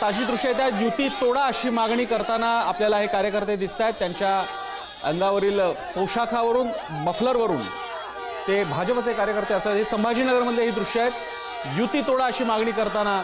ताजी दृश्य आहेत. युती तोडा अशी मागणी करताना आपल्याला हे कार्यकर्ते दिसत आहेत. त्यांच्या अंगावरील पोशाखावरून मफलरवरून ते भाजपचे कार्यकर्ते असतात. हे संभाजीनगरमधले ही दृश्य आहेत. युती तोडा अशी मागणी करताना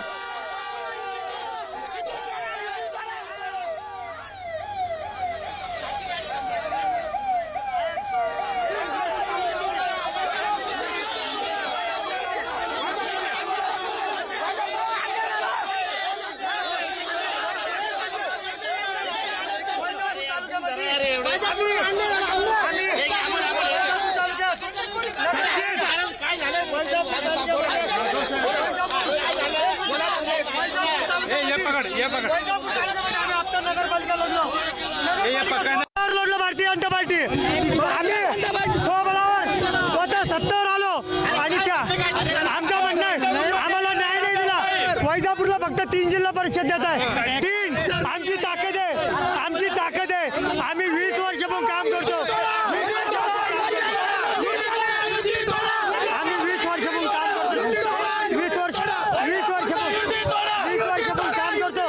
लढलो भारतीय जनता पार्टी. आम्ही स्वबळावर स्वतः सत्तेवर आलो आणि त्या आमचं म्हणणं आहे आम्हाला न्याय नाही दिला. वैजापूरला फक्त 3 जिल्हा परिषद देत आहे. 3 आमची ताकद आहे, आमची ताकद आहे. आम्ही 20 वर्षापासून काम करतो. आम्ही 20 वर्षापासून काम करतो. 20 वर्षापासून काम करतो.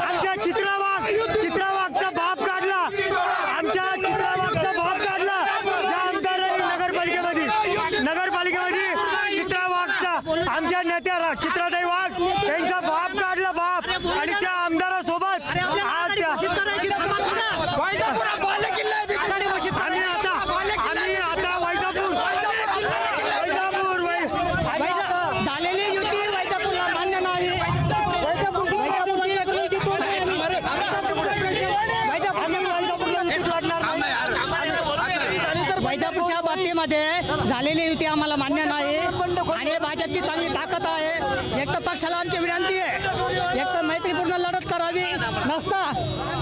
आमच्या चित्रावागचा बाप काढला. आमच्या चित्रावागचा बाप काढला ज्या आमदारांनी नगरपालिकेमध्ये चित्रावागचा आमच्या नेत्या चित्राताई वाघ त्यांचा बाप काढला. बाप आणि त्या आमदारासोबत आम्ही आता वैजापूर झालेली युती वैजापूरला मान्य नाही. वैजापूरच्या बाबतीमध्ये झालेली युती आम्हाला मान्य नाही आणि भाजपची चांगली ताकद आहे. एक तर पक्षाला आमची विनंती आहे, एक तर मैत्रीपूर्ण लढत करावी. नसता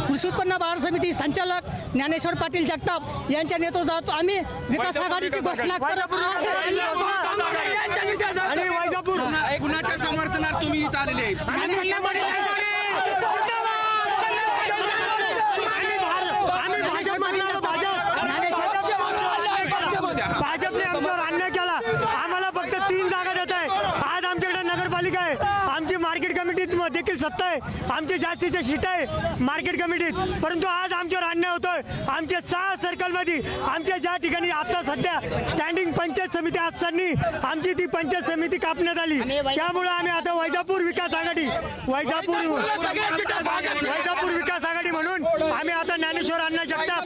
कृषी उत्पन्न बाजार समिती संचालक ज्ञानेश्वर पाटील जगताप यांच्या नेतृत्वात आम्ही विकास आघाडीची घोषणा करत आणि वैजापूर कुणाच्या समर्थनात तुम्ही इथं आलेले आहेत? भाजपने आमच्यावर अन्याय केला. आम्हाला फक्त 3 जागा देत आहे. आज आमच्याकडे नगरपालिका आहे, आमची मार्केट कमिटीत देखील सत्ता आहे, आमची जास्तीची सीट आहे मार्केट कमिटीत. परंतु आज आमच्यावर अन्याय होतोय. आमच्या 6 सर्कलमध्ये आमच्या ज्या ठिकाणी आता सध्या स्टँडिंग पंचायत समिती असताना आमची ती पंचायत समिती कापण्यात आली. त्यामुळे आम्ही आता वैजापूर विकास आघाडी विकास आघाडी म्हणून आम्ही आता ज्ञानेश्वर अण्णा जगताप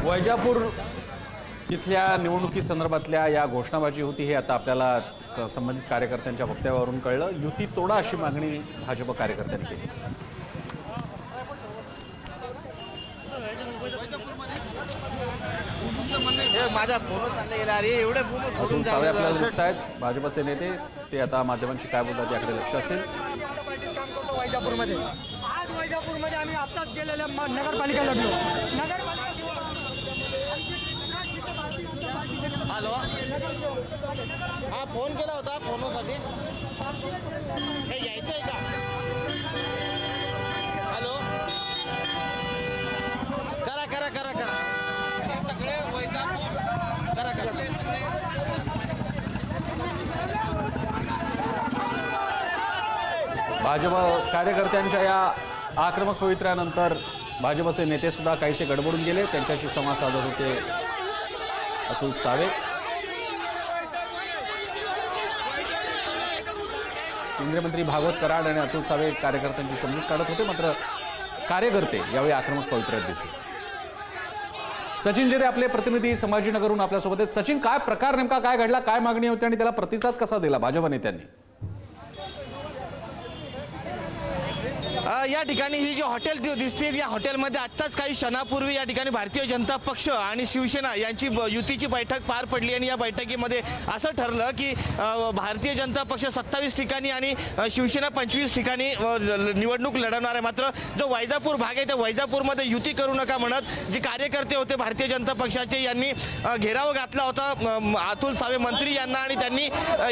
वैजापूर इथल्या निवडणुकीसंदर्भातल्या या घोषणाबाजी होती हे आता आपल्याला संबंधित कार्यकर्त्यांच्या वक्तव्यावरून कळलं. युती तोडा अशी मागणी भाजप कार्यकर्त्यांनी केली. अतुल सावे आपल्याला दिसत आहेत, भाजपचे नेते. ते आता माध्यमांशी काय बोलतात याकडे लक्ष असेल. वैजापूरमध्ये आज वैजापूरमध्ये आम्ही आत्ताच गेलेल्या नगरपालिका लढलो. हॅलो, हा फोन केला होता फोनसाठी. हे यायचं आहे का? हॅलो, करा करा करा करा सगळे वैजापूर करा करा. भाजप कार्यकर्त्यांच्या या आक्रमक पवित्र्यानंतर भाजपचे नेते सुद्धा काहीसे गडबडून गेले. त्यांच्याशी संवाद साधत होते अतुल सावे. केंद्रीय मंत्री भागवत कराड आणि अतुल सावे कार्यकर्त्यांची समजूत काढत होते. मात्र कार्यकर्ते यावेळी आक्रमक पवित्र्यात दिसले. सचिन जिरे आपले प्रतिनिधी संभाजीनगरहून आपल्यासोबत आहेत. सचिन, काय प्रकार नेमका काय घडला, काय मागणी होती आणि त्याला प्रतिसाद कसा दिला भाजप नेत्यांनी? या ठिकाणी ही जी हॉटेल दिसते या हॉटेलमध्ये आत्ताच काही क्षणापूर्वी या ठिकाणी भारतीय जनता पक्ष आणि शिवसेना यांची युतीची बैठक पार पडली आणि या बैठकीमध्ये असं ठरलं की भारतीय जनता पक्ष 27 ठिकाणी आणि शिवसेना 25 ठिकाणी निवडणूक लढवणार आहे. मात्र जो वैजापूर भाग आहे त्या वैजापूरमध्ये युती करू नका म्हणत जे कार्यकर्ते होते भारतीय जनता पक्षाचे यांनी घेराव घातला होता अतुल सावे मंत्री यांना आणि त्यांनी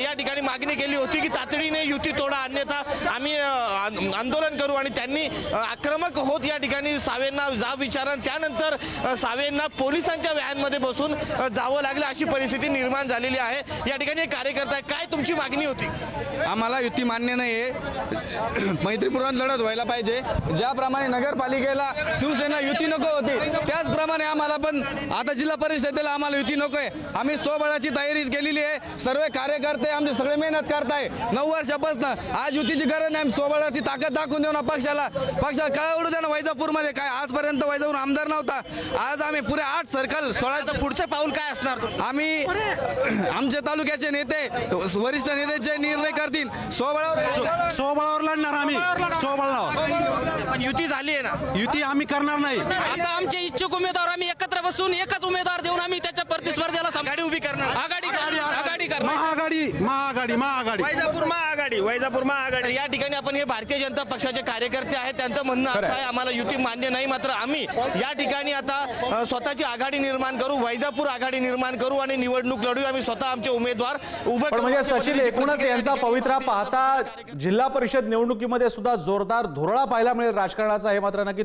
या ठिकाणी मागणी केली होती की तातडीने युती तोडा अन्यथा आम्ही आंदोलन करू आणि त्यांनी आक्रमक होत या ठिकाणी सावेंना जाब विचारा, त्यानंतर सावेंना पोलिसांच्या व्हॅनमध्ये बसून जावं लागलं, अशी परिस्थिती निर्माण झालेली आहे. या ठिकाणी एक कार्यकर्ता आहे, काय तुमची मागणी होती? आम्हाला युती मान्य नाही आहे, मैत्रीपूर्ण लढत व्हायला पाहिजे. ज्याप्रमाणे नगरपालिकेला शिवसेना युती नको होती, त्याचप्रमाणे आम्हाला पण आता जिल्हा परिषदेला आम्हाला युती नको आहे. आम्ही स्वबळाची तयारी केलेली आहे. सर्व कार्यकर्ते आमचे सगळे मेहनत करताय 9 वर्षापासून. आज युतीची गरज नाही, आम्ही स्वबळाची ताकद दाखवून देऊ ना पक्षाला काय ओढू द्या ना. वैजापूरमध्ये काय आजपर्यंत वैजापूर आमदार नव्हता, आज आम्ही पुरे 8 सर्कल 16. पुढचं पाऊल काय असणार? आम्ही आमच्या तालुक्याचे नेते वरिष्ठ नेते जे निर्णय करतील स्वबळावर लढणार आम्ही. स्वबळावर पण युती झाली आहे ना. युती आम्ही करणार नाही. आता आमचे इच्छुक उमेदवार आम्ही एकत्र बसून एकच उमेदवार देऊन आम्ही त्याच्या प्रतिस्पर्धेला गाडी उभी करणार. आघाडी करणार. महाआघाडी वैजापूर महाआघाडी. या ठिकाणी आपण हे भारतीय जनता पक्षाचे कार्यकर्ते आहेत, त्यांचं म्हणणं असं आहे आम्हाला युती मान्य नाही, मात्र आम्ही या ठिकाणी आता स्वतःची आघाडी निर्माण करू, वैजापूर आघाडी निर्माण करू आणि निवडणूक लढू. आम्ही स्वतः आमचे उमेदवार उभे पण म्हणजे सचिन, एकूणच यांचा पवित्रा पाहता जिल्हा परिषद निवडणुकीमध्ये सुद्धा जोरदार धुरळा पाहायला मिळेल राजकारणाचा, हे मात्र नक्की.